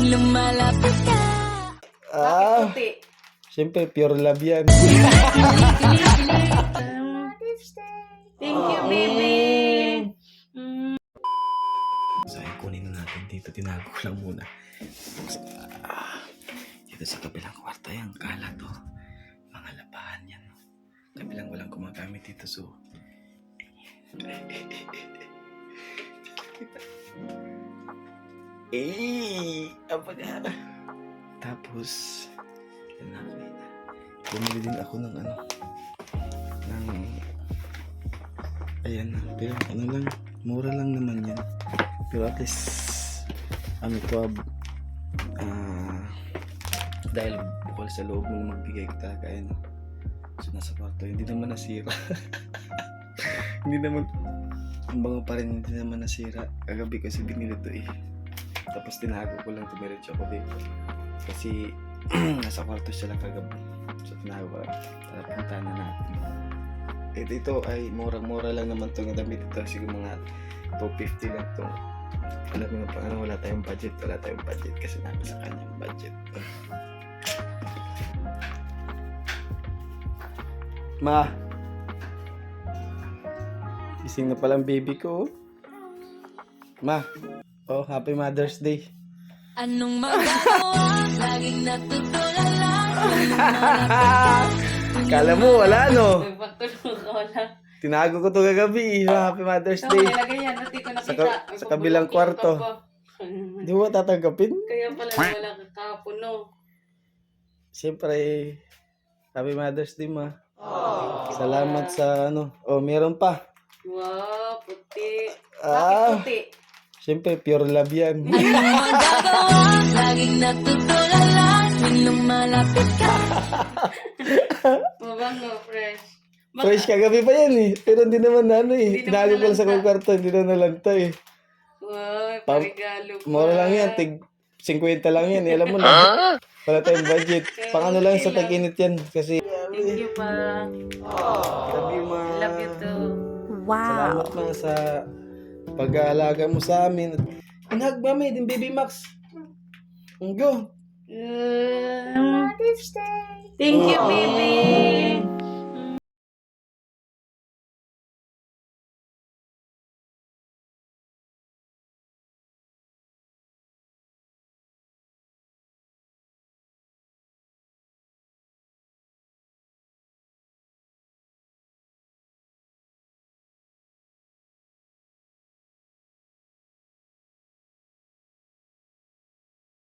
lumalapit ka. Ah, Puti. siyempre pure love yan. Thank you, baby. So, ayun, kunin na natin dito. Tinago ko lang muna. Dito sa kabilang kwarto yan. Kala to. Mga labahan yan. Kabilang walang gumagamit dito. So, apa nga. Tapos, yan na. Bumili din ako ng ayan na. Pero lang, mura lang naman yan. Pero at least, ko, dahil bukol sa loob mong magbigay talaga, ayan. So, nasa kwarto, hindi naman nasira. Hindi naman, ang bango pa rin, hindi naman nasira. Kagabi kasi binili to eh. Tapos tinago ko lang, tumiretso ako dito. Kasi, nasa kwarto siya lang kagabi. So, tinago ko lang. Tara, puntahan na natin. Ito ay murang-mura lang naman itong damit. Ito siguro mga 250 lang ito. Alam mo na pa, wala tayong budget. Wala tayong budget kasi nasa kanyang budget. Ma! Gising na palang baby ko. Ma! Oh, happy Mother's Day. Anong magagawa? Laging natutulala. Lumalapit ka. Kala mo, wala no? Nagpagtulong ka wala. Tinago ko to kagabi. Happy Mother's Ito, Day. ilagay yan. Hindi ko nakita. Sa kabilang kwarto. Di mo tatanggapin? Kaya pala wala ka kahapon, no? Siyempre, happy Mother's Day, ma. Salamat sa Oh, meron pa. Wow, puti. Ah. Bakit puti? Siyempre, pure love yan. Anong magagawa? Laging natutulala. Tuwing lumalapit ka. Mabango, fresh. Fresh kagabi pa yan eh. Pero hindi naman Hindi Tinago naman ko lang sa nalanta. kwarto. Hindi na nalanta eh. Wow, parigalo pa. Mura lang yan. Tig 50 lang yan. Alam mo na. Wala tayong budget. Pang lang sa tag-init yan. Kasi, Thank you pa. love you, ma. Love you too. Salamat ma sa pag-aalaga mo sa amin. Inhag ba may din baby Max? Go. Thank you, baby.